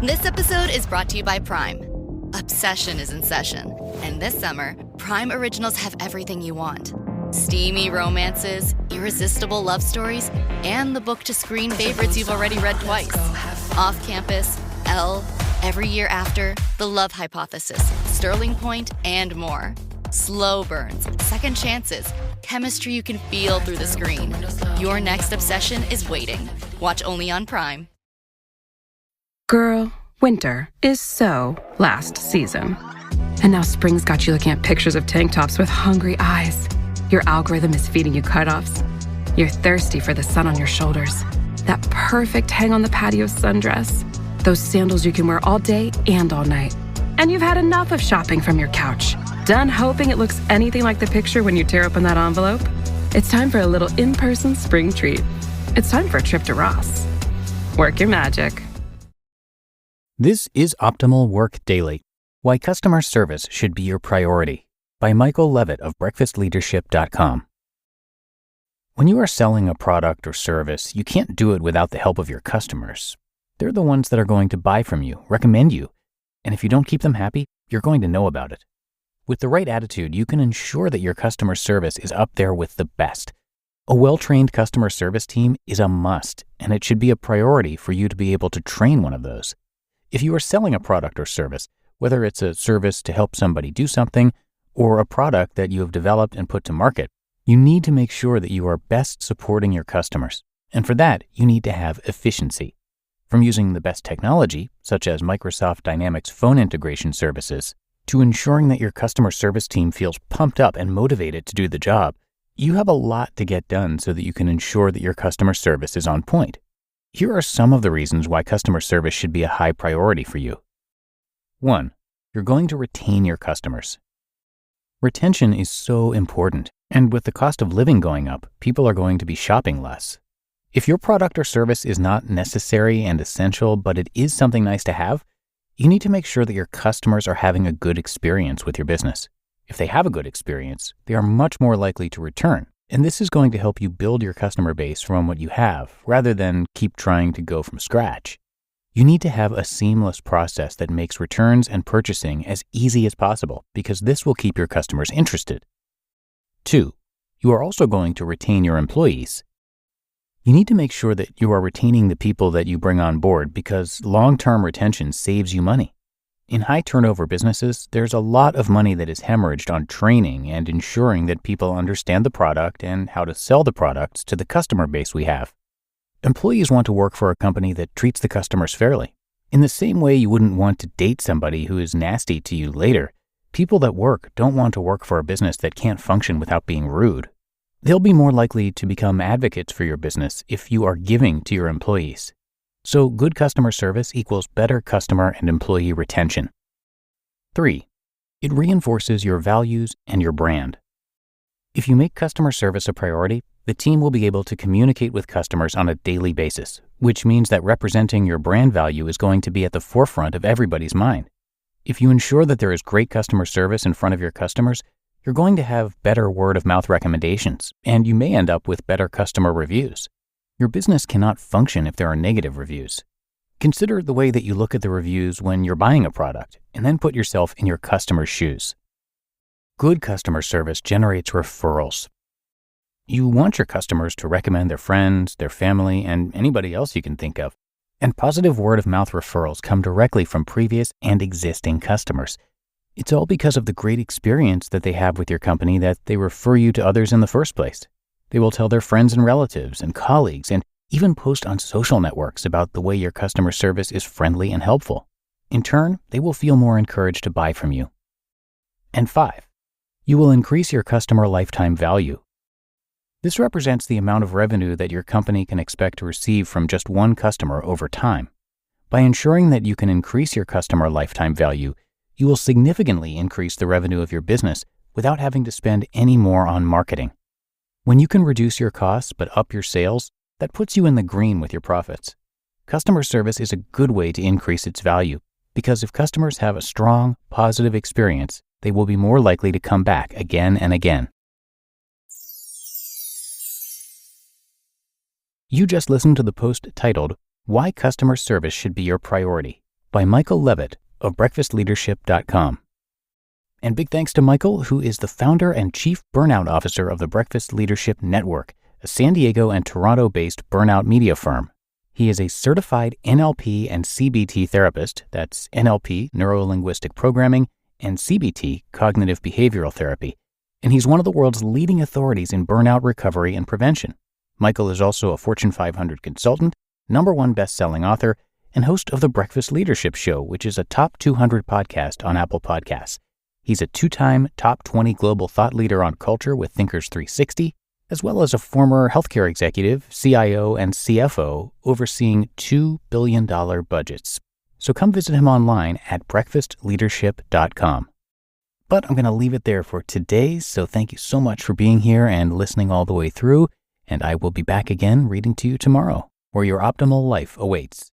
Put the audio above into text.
This episode is brought to you by Prime. Obsession is in session, and this summer, Prime Originals have everything you want. Steamy romances, irresistible love stories, and the book-to-screen favorites you've already read twice. Off Campus, Elle, Every Year After, The Love Hypothesis, Sterling Point, and more. Slow burns, second chances, chemistry you can feel through the screen. Your next obsession is waiting. Watch only on Prime. Girl, winter is so last season. And now spring's got you looking at pictures of tank tops with hungry eyes. Your algorithm is feeding you cutoffs. You're thirsty for the sun on your shoulders. That perfect hang on the patio sundress. Those sandals you can wear all day and all night. And you've had enough of shopping from your couch. Done hoping it looks anything like the picture when you tear open that envelope? It's time for a little in-person spring treat. It's time for a trip to Ross. Work your magic. This is Optimal Work Daily, Why Customer Service Should Be Your Priority, by Michael Levitt of breakfastleadership.com. When you are selling a product or service, you can't do it without the help of your customers. They're the ones that are going to buy from you, recommend you, and if you don't keep them happy, you're going to know about it. With the right attitude, you can ensure that your customer service is up there with the best. A well-trained customer service team is a must, and it should be a priority for you to be able to train one of those. If you are selling a product or service, whether it's a service to help somebody do something or a product that you have developed and put to market, you need to make sure that you are best supporting your customers. And for that, you need to have efficiency. From using the best technology, such as Microsoft Dynamics phone integration services, to ensuring that your customer service team feels pumped up and motivated to do the job, you have a lot to get done so that you can ensure that your customer service is on point. Here are some of the reasons why customer service should be a high priority for you. 1. You're going to retain your customers. Retention is so important, and with the cost of living going up, people are going to be shopping less. If your product or service is not necessary and essential, but it is something nice to have, you need to make sure that your customers are having a good experience with your business. If they have a good experience, they are much more likely to return. And this is going to help you build your customer base from what you have, rather than keep trying to go from scratch. You need to have a seamless process that makes returns and purchasing as easy as possible, because this will keep your customers interested. 2. You are also going to retain your employees. You need to make sure that you are retaining the people that you bring on board, because long-term retention saves you money. In high-turnover businesses, there's a lot of money that is hemorrhaged on training and ensuring that people understand the product and how to sell the products to the customer base we have. Employees want to work for a company that treats the customers fairly. In the same way you wouldn't want to date somebody who is nasty to you later, people that work don't want to work for a business that can't function without being rude. They'll be more likely to become advocates for your business if you are giving to your employees. So good customer service equals better customer and employee retention. 3. It reinforces your values and your brand. If you make customer service a priority, the team will be able to communicate with customers on a daily basis, which means that representing your brand value is going to be at the forefront of everybody's mind. If you ensure that there is great customer service in front of your customers, you're going to have better word-of-mouth recommendations, and you may end up with better customer reviews. Your business cannot function if there are negative reviews. Consider the way that you look at the reviews when you're buying a product, and then put yourself in your customer's shoes. Good customer service generates referrals. You want your customers to recommend their friends, their family, and anybody else you can think of. And positive word-of-mouth referrals come directly from previous and existing customers. It's all because of the great experience that they have with your company that they refer you to others in the first place. They will tell their friends and relatives and colleagues and even post on social networks about the way your customer service is friendly and helpful. In turn, they will feel more encouraged to buy from you. And 5, you will increase your customer lifetime value. This represents the amount of revenue that your company can expect to receive from just one customer over time. By ensuring that you can increase your customer lifetime value, you will significantly increase the revenue of your business without having to spend any more on marketing. When you can reduce your costs but up your sales, that puts you in the green with your profits. Customer service is a good way to increase its value, because if customers have a strong, positive experience, they will be more likely to come back again and again. You just listened to the post titled, Why Customer Service Should Be Your Priority, by Michael Levitt of breakfastleadership.com. And big thanks to Michael, who is the founder and chief burnout officer of the Breakfast Leadership Network, a San Diego and Toronto-based burnout media firm. He is a certified NLP and CBT therapist, that's NLP, neuro-linguistic programming, and CBT, cognitive behavioral therapy, and he's one of the world's leading authorities in burnout recovery and prevention. Michael is also a Fortune 500 consultant, #1 best-selling author, and host of the Breakfast Leadership Show, which is a top 200 podcast on Apple Podcasts. He's a 2-time top 20 global thought leader on culture with Thinkers 360, as well as a former healthcare executive, CIO, and CFO overseeing $2 billion budgets. So come visit him online at breakfastleadership.com. But I'm going to leave it there for today, so thank you so much for being here and listening all the way through, and I will be back again reading to you tomorrow, where your optimal life awaits.